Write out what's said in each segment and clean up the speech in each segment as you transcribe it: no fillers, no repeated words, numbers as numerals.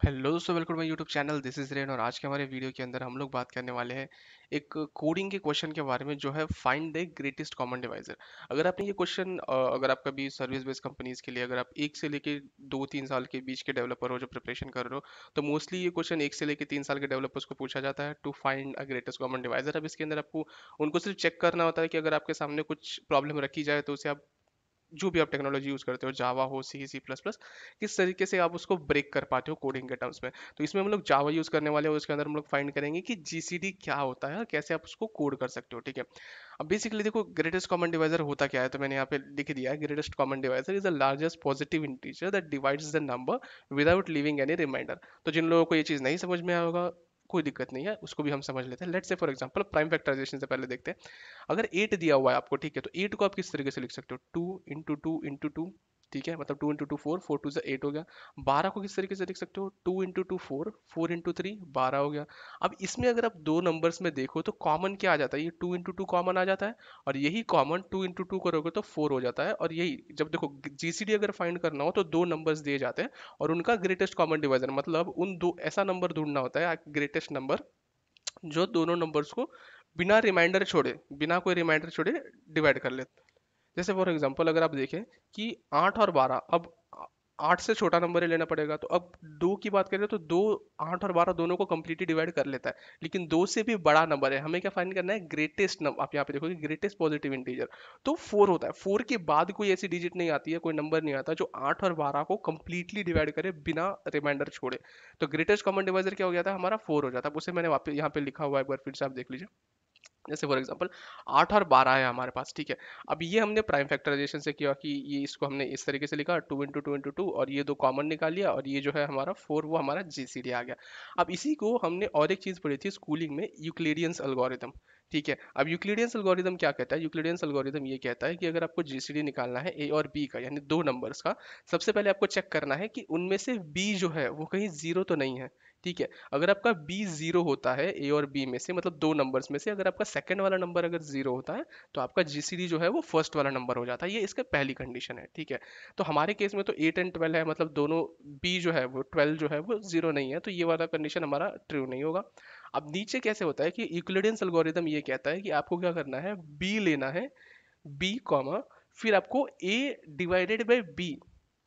Hello दोस्तों, welcome my YouTube channel. This is rain और आज के हमारे वीडियो के अंदर हम लोग बात करने वाले हैं एक कोडिंग के क्वेश्चन के बारे में, जो है find the greatest common divisor. अगर आपने ये क्वेश्चन, अगर आप कभी सर्विस बेस्ड कंपनीज के लिए, अगर आप 1 से लेके 2-3 साल के बीच के डेवलपर हो जो प्रिपरेशन कर रहे हो, तो मोस्टली ये क्वेश्चन 1 से लेके 3 साल के डेवलपर्स को पूछा जाता है, to find a greatest common divisor. अब इसके अंदर आपको उनको सिर्फ चेक करना होता है कि अगर आपके सामने कुछ प्रॉब्लम रखी जाए तो उसे आप, जो भी आप टेक्नोलॉजी यूज करते हो, जावा हो, सी प्लस प्लस, किस तरीके से आप उसको ब्रेक कर पाते हो कोडिंग के टर्म्स में। तो इसमें हम लोग जावा यूज करने वाले हैं और उसके अंदर हम लोग फाइंड करेंगे कि जीसीडी क्या होता है और कैसे आप उसको कोड कर सकते हो। ठीक है, अब बेसिकली देखो, ग्रेटेस्ट कॉमन डिवाइजर होता क्या है, तो मैंने यहाँ पे लिख दिया है। Greatest common divisor is the largest positive integer that divides the number without leaving any remainder. तो जिन लोगों को ये चीज़ नहीं समझ में आया होगा, कोई दिक्कत नहीं है, उसको भी हम समझ लेते हैं। Let's say for example prime factorisation से पहले देखते हैं। अगर 8 दिया हुआ है आपको, ठीक है, तो 8 को आप किस तरीके से लिख सकते हो? 2 इंटू टू, ठीक है, मतलब 2 इंटू टू 4, 4 टू 8 हो गया। 12 को किस तरीके से लिख सकते हो? 2 इंटू टू 4, 4 इंटू 3 12 हो गया। अब इसमें अगर आप दो नंबर्स में देखो तो कॉमन क्या आ जाता है? ये 2 इंटू टू कॉमन आ जाता है, और यही कॉमन 2 इंटू टू करोगे तो 4 हो जाता है। और यही जब देखो जीसीडी अगर फाइंड करना हो तो दो नंबर्स दिए जाते हैं और उनका ग्रेटेस्ट कॉमन डिवाइजर, मतलब उन दो ऐसा नंबर ढूंढना होता है, ग्रेटेस्ट नंबर, जो दोनों नंबर्स को बिना रिमाइंडर छोड़े, बिना कोई रिमाइंडर छोड़े डिवाइड कर ले। जैसे फॉर एग्जांपल अगर आप देखें कि 8 और 12, अब 8 से छोटा नंबर ही लेना पड़ेगा, तो अब 2 की बात करें तो दो, 8 और 12 दोनों को कंप्लीटली डिवाइड कर लेता है, लेकिन 2 से भी बड़ा नंबर है। हमें क्या फाइंड करना है? Greatest number. आप यहाँ पे देखोगे ग्रेटेस्ट पॉजिटिव इंटीजर तो 4 होता है। 4 के बाद कोई ऐसी डिजिट नहीं आती है, कोई नंबर नहीं आता जो 8 और 12 को कंप्लीटली डिवाइड करे बिना रिमाइंडर छोड़े। तो ग्रेटेस्ट कॉमन डिवाइजर क्या हो गया था? हमारा 4 हो जाता है। अब उसे मैंने वापस यहाँ पे लिखा हुआ है, एक बार फिर से आप देख लीजिए। जैसे फॉर एग्जांपल 8 और 12 है हमारे पास, ठीक है। अब ये हमने प्राइम फैक्टराइजेशन से किया कि ये, इसको हमने इस तरीके से लिखा, 2 इंटू टू और ये दो कॉमन निकाल लिया, और ये जो है हमारा 4, वो हमारा जीसीडी आ गया। अब इसी को हमने और एक चीज़ पढ़ी थी स्कूलिंग में, यूक्लिडियंस एल्गोरिथम। ठीक है, अब यूक्लिडियंस एल्गोरिथम क्या कहता है? यूक्लिडियंस एल्गोरिथम ये कहता है कि अगर आपको जीसीडी निकालना है ए और बी का, यानी दो नंबर्स का, सबसे पहले आपको चेक करना है कि उनमें से बी जो है वो कहीं जीरो तो नहीं है। ठीक है, अगर आपका बी जीरो होता है ए और बी में से, मतलब दो नंबर्स में से, अगर आपका सेकंड वाला नंबर अगर जीरो होता है, तो आपका जीसीडी जो है वो फर्स्ट वाला नंबर हो जाता है। ये इसका पहली कंडीशन है। ठीक है, तो हमारे केस में तो 8 एंड 12 है, मतलब दोनों, बी जो है वो 12 जो है वो जीरो नहीं है, तो ये वाला कंडीशन हमारा ट्रू नहीं होगा। अब नीचे कैसे होता है कि यूक्लिडियंस एल्गोरिथम ये कहता है कि आपको क्या करना है? बी लेना है, बी कॉमा, फिर आपको ए डिवाइडेड बाई बी।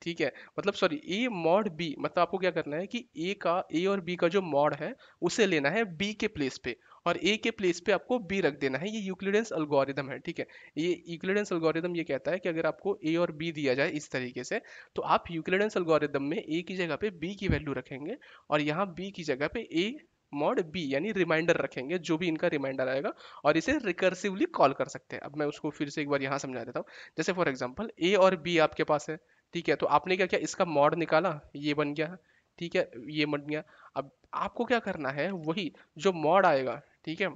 ठीक है, मतलब सॉरी, ए मॉड बी, मतलब आपको क्या करना है कि ए और बी का जो मॉड है उसे लेना है बी के प्लेस पे, और ए के प्लेस पे आपको बी रख देना है। ये यूक्लिडियंस एल्गोरिदम है। ठीक है, ये यूक्लिडियंस एल्गोरिदम ये कहता है कि अगर आपको ए और बी दिया जाए इस तरीके से, तो आप यूक्लिडियंस एल्गोरिदम में ए की जगह पे बी की वैल्यू रखेंगे, और यहाँ बी की जगह पे ए मॉड बी यानी रिमाइंडर रखेंगे, जो भी इनका रिमाइंडर आएगा, और इसे रिकर्सिवली कॉल कर सकते हैं। अब मैं उसको फिर से एक बार यहाँ समझा देता हूँ। जैसे फॉर एग्जांपल ए और बी आपके पास है, ठीक है, तो आपने क्या किया? इसका मॉड निकाला, ये बन गया। ठीक है, ये बन गया। अब आपको क्या करना है? वही जो मॉड आएगा, ठीक है,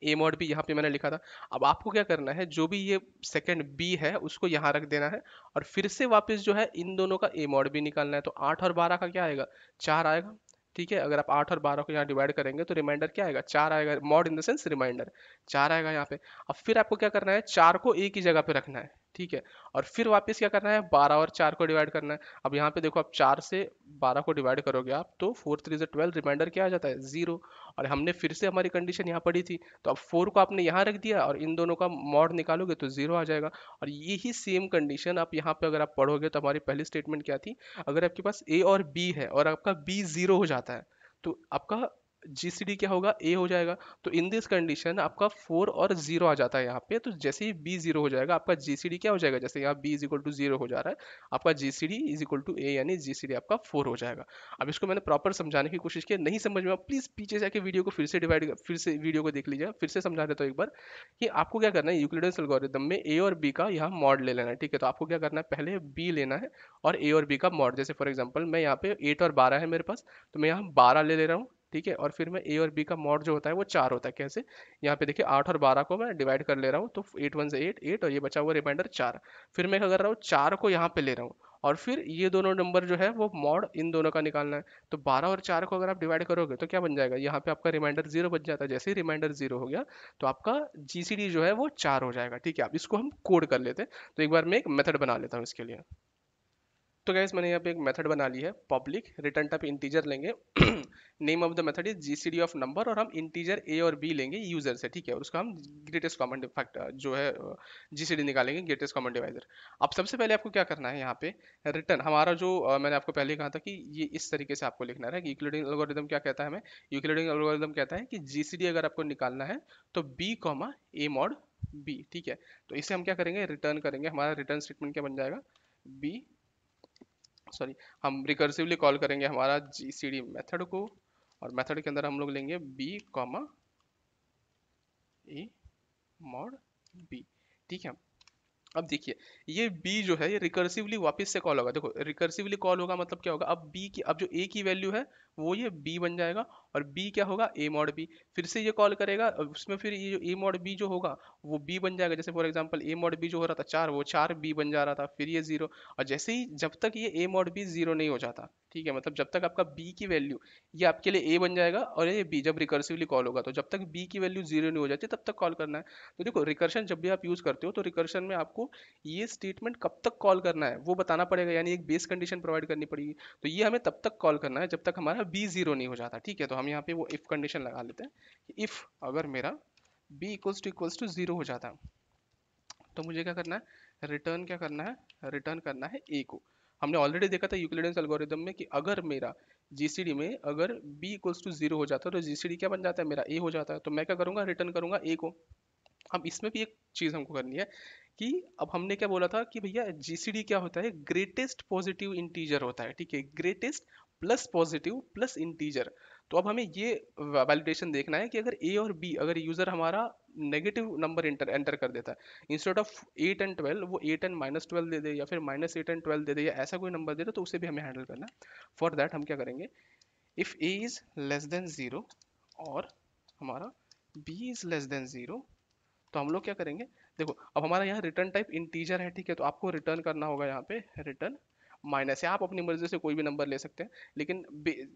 ए मॉड भी यहाँ पे मैंने लिखा था। अब आपको क्या करना है? जो भी ये सेकंड बी है उसको यहाँ रख देना है, और फिर से वापस जो है इन दोनों का ए मॉड भी निकालना है। तो 8 और 12 का क्या आएगा? 4 आएगा। ठीक है, अगर आप 8 और 12 को यहाँ डिवाइड करेंगे तो रिमाइंडर क्या आएगा? 4 आएगा, mod in the sense remainder 4 आएगा यहाँ पे। अब फिर आपको क्या करना है? 4 को ए की जगह पे रखना है, ठीक है, और फिर वापस क्या करना है? 12 और 4 को डिवाइड करना है। अब यहाँ पे देखो, आप 4 से 12 को डिवाइड करोगे आप, तो 4 3 12, रिमाइंडर क्या आ जाता है? 0। और हमने फिर से हमारी कंडीशन यहाँ पढ़ी थी, तो अब 4 को आपने यहाँ रख दिया और इन दोनों का मॉड निकालोगे तो 0 आ जाएगा। और यही सेम कंडीशन आप यहाँ पे अगर आप पढ़ोगे, तो हमारी पहली स्टेटमेंट क्या थी? अगर आपके पास ए और बी है और आपका बी 0 हो जाता है, तो आपका जीसीडी क्या होगा? ए हो जाएगा। तो इन दिस कंडीशन आपका 4 और 0 आ जाता है यहाँ पे। तो जैसे ही बी 0 हो जाएगा, आपका जीसीडी क्या हो जाएगा? जैसे यहाँ बी इज इक्वल टू 0 हो जा रहा है, आपका जीसीडी इज इक्वल टू ए, यानी जीसीडी आपका 4 हो जाएगा। अब इसको मैंने प्रॉपर समझाने की कोशिश की, नहीं समझ में, प्लीज पीछे जाके वीडियो को फिर से वीडियो को देख लीजिए। फिर से समझा देता हूँ एक बार कि आपको क्या करना है। यूक्लिडियस एल्गोरिथम में ए और बी का यहाँ मॉड ले लेना है, ठीक है। तो आपको क्या करना है? पहले बी लेना है और ए और बी का मॉड। जैसे फॉर एग्जांपल मैं यहाँ पे 8 और 12 है मेरे पास, तो मैं यहाँ 12 ले रहा हूँ, ठीक है, और फिर मैं ए और बी का मॉड जो होता है वो 4 होता है। कैसे? यहाँ पे देखिए, 8 और 12 को मैं डिवाइड कर ले रहा हूँ, तो 8 1 से 8 8, और ये बचा हुआ रिमाइंडर 4। फिर मैं क्या कर रहा हूँ? 4 को यहाँ पे ले रहा हूँ, और फिर ये दोनों नंबर जो है वो मॉड इन दोनों का निकालना है। तो 12 और 4 को अगर आप डिवाइड करोगे तो क्या बन जाएगा? यहाँ पे आपका रिमाइंडर 0 बच जाता है। जैसे ही रिमाइंडर 0 हो गया, तो आपका जीसीडी जो है वो 4 हो जाएगा। ठीक है, अब इसको हम कोड कर लेते हैं। तो एक बार मैं एक मेथड बना लेता हूँ इसके लिए। तो गैस मैंने यहाँ पे एक मेथड बना ली है, पब्लिक रिटर्न टाइप इंटीजर लेंगे। Name of the method is GCD of number, और हम इंटीजर ए और बी लेंगे यूजर से, ठीक है, और उसका हम ग्रेटेस्ट कॉमन फैक्टर जो है जीसीडी निकालेंगे, ग्रेटेस्ट कॉमन डिवाइजर। अब सबसे पहले आपको क्या करना है, यहाँ पे रिटर्न हमारा जो मैंने आपको पहले कहा था कि ये इस तरीके से आपको लिखना है कि यूक्लिडियन एल्गोरिथम क्या कहता है हमें, यूक्लिडियन एल्गोरिथम कहता है कि जीसीडी अगर आपको निकालना है तो B comma A mod B, ठीक है। तो इसे हम क्या करेंगे, रिटर्न करेंगे, हमारा रिटर्न स्टेटमेंट क्या बन जाएगा, बी, सॉरी, हम रिकर्सिवली कॉल करेंगे हमारा जीसीडी मेथड को, और मेथड के अंदर हम लोग लेंगे B comma A mod B, ठीक है। अब देखिए, ये b जो है ये रिकर्सिवली वापस से कॉल होगा। देखो रिकर्सिवली कॉल होगा मतलब क्या होगा, अब b की, अब जो a की वैल्यू है वो ये b बन जाएगा, और b क्या होगा, a मॉड b। फिर से ये कॉल करेगा, अब उसमें फिर ये जो a मॉड b जो होगा वो b बन जाएगा। जैसे for example a mod b जो हो रहा था 4, वो 4 b बन जा रहा था, फिर ये 0। और जैसे ही, जब तक ये a मॉड b 0 नहीं हो जाता, ठीक है, मतलब जब तक आपका b की वैल्यू, ये आपके लिए a बन जाएगा, और ये b जब रिकर्सिवली कॉल होगा, तो जब तक b की वैल्यू 0 नहीं हो जाती तब तक कॉल करना है। तो देखो रिकर्शन जब भी आप यूज करते हो तो रिकर्शन में आपको ये स्टेटमेंट कब तक कॉल करना है वो बताना पड़ेगा, यानी एक बेस कंडीशन प्रोवाइड करनी पड़ेगी। तो ये हमें तब तक कॉल करना है जब तक हमारा बी जीरो नहीं हो जाता, ठीक है। तो हम यहाँ पे वो इफ कंडीशन लगा लेते हैं कि इफ अगर मेरा बी इक्वल्स टू जीरो हो जाता है तो मुझे क्या करना है, रिटर्न क्या करना है, रिटर्न करना है ए को। हमने ऑलरेडी देखा था यूक्लिडियन एल्गोरिथम में कि अगर मेरा जीसीडी में अगर b इक्वल्स टू जीरो हो जाता है तो जीसीडी क्या बन जाता है, मेरा a हो जाता है। तो मैं क्या करूंगा, रिटर्न करूंगा a को। अब इसमें भी एक चीज हमको करनी है कि अब हमने क्या बोला था कि भैया जीसीडी क्या होता है, ग्रेटेस्ट पॉजिटिव इंटीजर होता है, ठीक है, greatest plus positive plus integer. तो अब हमें ये वैलिडेशन देखना है कि अगर ए और बी, अगर यूजर हमारा नेगेटिव नंबर एंटर एंटर कर देता है, इंस्टेड ऑफ 8 एंड 12 वो 8 एंड -12 दे दे, या फिर -8 एंड 12 दे दे, या ऐसा कोई नंबर दे दे, तो उसे भी हमें हैंडल करना है। फॉर दैट हम क्या करेंगे, if A is less than zero और हमारा B is less than zero, तो हम लोग क्या करेंगे, देखो अब हमारा यहाँ रिटर्न टाइप इंटीजर है, ठीक है, तो आपको रिटर्न करना होगा यहाँ पे रिटर्न माइनस है। आप अपनी मर्जी से कोई भी नंबर ले सकते हैं, लेकिन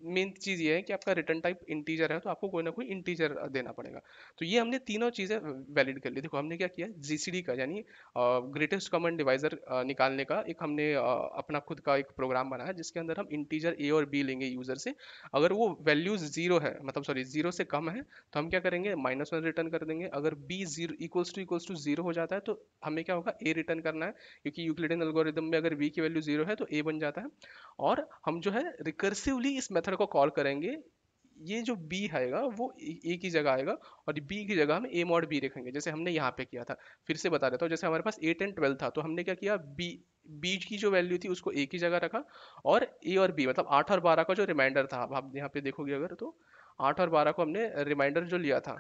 मेन चीज ये है कि आपका रिटर्न टाइप इंटीजर है तो आपको कोई ना कोई इंटीजर देना पड़ेगा। तो ये हमने तीनों चीजें वैलिड कर ली। देखो हमने क्या किया, जीसीडी का यानी ग्रेटेस्ट कॉमन डिवाइजर निकालने का एक हमने अपना खुद का एक प्रोग्राम बनाया जिसके अंदर हम इंटीजर ए और बी लेंगे यूजर से। अगर वो वैल्यूज जीरो है, मतलब सॉरी जीरो से कम है, तो हम क्या करेंगे, -1 रिटर्न कर देंगे। अगर B zero equals to zero हो जाता है तो हमें क्या होगा, ए रिटर्न करना है, क्योंकि यूक्लिडियन एल्गोरिथम में अगर बी की वैल्यू जीरो है तो ए बन जाता है। और हम जो है रिकर्सिवली इस मेथड को कॉल करेंगे, ये जो b आएगा वो a की जगह आएगा, और b की जगह हम a मॉड b रखेंगे, जैसे हमने यहाँ पे किया था। फिर से बता देता हूँ, जैसे हमारे पास 8 एंड 12 था तो हमने क्या किया, b की जो वैल्यू थी उसको a की जगह रखा, और a और b मतलब 8 और 12 का जो रिमाइंडर था, अब आप यहाँ पे देखोगे अगर तो 8 और 12 को हमने रिमाइंडर जो लिया था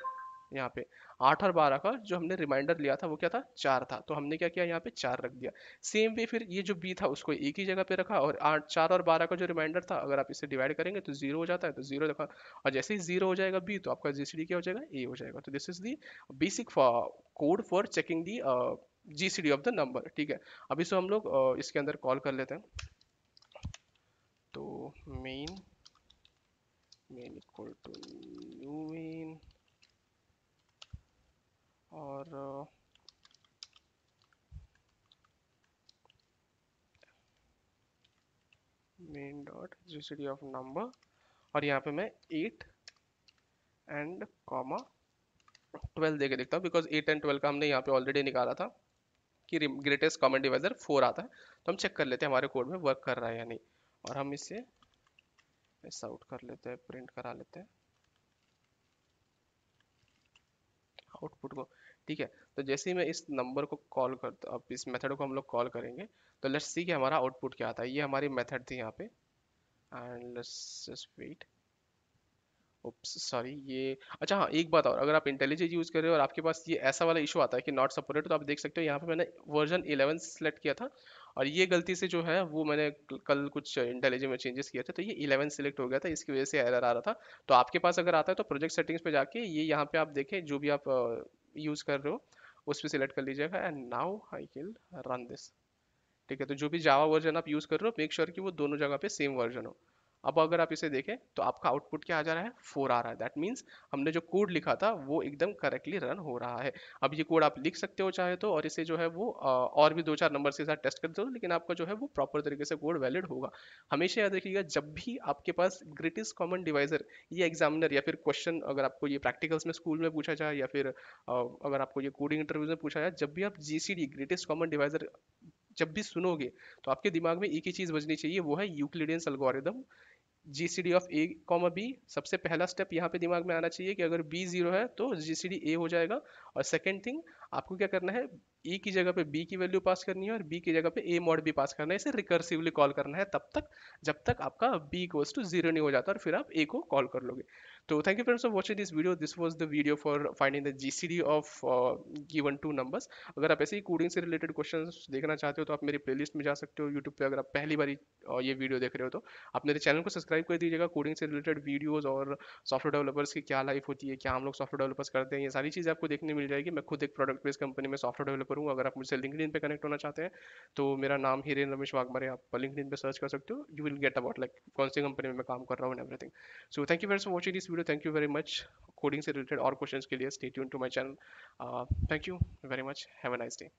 यहाँ पे, 8 और 12 का जो हमने रिमाइंडर लिया था वो क्या था, 4 था, तो हमने क्या किया, यहाँ पे 4 रख दिया। सेम वे फिर ये जो बी था उसको एक ही जगह पे रखा, और 4 और 12 का जो रिमाइंडर था अगर आप इसे डिवाइड करेंगे तो जीरो हो जाता है, तो जीरो रखा। और जैसे ही जीरो हो जाएगा बी तो आपका जीसीडी क्या हो जाएगा, ए हो जाएगा। तो this is the basic code for checking the GCD of the number, ठीक है। अभी सो हम लोग इसके अंदर कॉल कर लेते हैं। तो main main equal to new main, और main dot GCD of number, और यहाँ पे मैं 8 एंड 12 दे के देखता हूँ, बिकॉज 8 एंड 12 का हमने यहाँ पे ऑलरेडी निकाला था कि ग्रेटेस्ट कॉमन डिवाइजर 4 आता है। तो हम चेक कर लेते हैं हमारे कोड में वर्क कर रहा है या नहीं, और हम इसे एस आउट कर लेते हैं, प्रिंट करा लेते हैं आउटपुट को, ठीक है। तो जैसे ही मैं इस नंबर को कॉल करता, अब इस मेथड को हम लोग कॉल करेंगे, तो लेट्स सी कि हमारा आउटपुट क्या आता है। ये हमारी मेथड थी यहाँ पे, and let's just wait, oops sorry ये, अच्छा हाँ एक बात और, अगर आप इंटेलिजेंट यूज कर रहे हो और आपके पास ये ऐसा वाला इशू आता है कि नॉट सपोर्टेड, तो आप देख सकते हो यहाँ पे मैंने वर्जन 11 सेलेक्ट किया था, और ये गलती से जो है वो मैंने कल कुछ इंटेलिजेंट में चेंजेस किए थे, तो ये 11 सेलेक्ट हो गया था, इसकी वजह से एरर आ रहा था। तो आपके पास अगर आता है तो प्रोजेक्ट सेटिंग्स पे जाके ये यहाँ पे आप देखें जो भी आप यूज कर रहे हो उस पर सिलेक्ट कर लीजिएगा, and now I will run this, ठीक है। तो जो भी जावा वर्जन आप यूज कर रहे हो मेक श्योर कि वो दोनों जगह पे सेम वर्जन हो। अब अगर आप इसे देखें तो आपका आउटपुट क्या आ जा रहा है, 4 आ रहा है। दैट मीन्स हमने जो कोड लिखा था वो एकदम करेक्टली रन हो रहा है। अब ये कोड आप लिख सकते हो चाहे तो, और इसे जो है वो और भी 2-4 नंबर के साथ टेस्ट करते हो, लेकिन आपका जो है वो प्रॉपर तरीके से कोड वैलिड होगा। हमेशा याद रखिएगा, जब भी आपके पास ग्रेटेस्ट कॉमन डिवाइजर, ये एग्जामिनर या फिर क्वेश्चन अगर आपको ये प्रैक्टिकल्स में स्कूल में पूछा जाए, या फिर अगर आपको ये कोडिंग इंटरव्यू में पूछा जाए, जब भी आप जीसीडी ग्रेटेस्ट कॉमन डिवाइजर जब भी सुनोगे, तो आपके दिमाग में एक ही चीज बजनी चाहिए, वो है Euclidean algorithm, GCD of A comma B. सबसे पहला स्टेप यहाँ पे दिमाग में आना चाहिए कि अगर बी जीरो है तो जीसीडी ए हो जाएगा। और सेकंड थिंग, आपको क्या करना है, ई की जगह पे बी की वैल्यू पास करनी है और बी की जगह पे ए मॉड बी पास करना है। इसे रिकर्सिवली कॉल करना है तब तक जब तक आपका बी इक्वल्स टू जीरो नहीं हो जाता, और फिर आप ए को कॉल कर लोगे। तो thank you friends for watching this video. This was the video for finding the GCD of given two numbers. अगर आप ऐसे ही कोडिंग से रिलेटेड क्वेश्चंस देखना चाहते हो तो आप मेरी प्लेलिस्ट में जा सकते हो यूट्यूब पे। अगर आप पहली बार ये वीडियो देख रहे हो तो आप मेरे चैनल को सब्सक्राइब कर दीजिएगा। कोडिंग से रिलेटेड वीडियोस और सॉफ्टवेयर डेवलपर्स की क्या लाइफ होती है, क्या हम लोग सॉफ्टवेयर डेवलपर्स करते हैं, ये सारी चीज़ें आपको देखने मिल जाएगी। मैं खुद एक प्रोडक्ट बेस्ड कंपनी में सॉफ्टवेयर डेवलपर हूँ। अगर आप मुझसे लिंक्डइन पे कनेक्ट होना चाहते हैं तो मेरा नाम हिरेन रमेश वाघमारे, आप लिंक्डइन पे सर्च कर सकते हो। You will get about like कौन सी कंपनी में मैं काम कर रहा हूँ and everything. So thank you very much for watching this video. Thank you very much. Coding से रिलेटेड और क्वेश्चंस के लिए stay tune to my channel. Thank you very much. Have a nice day.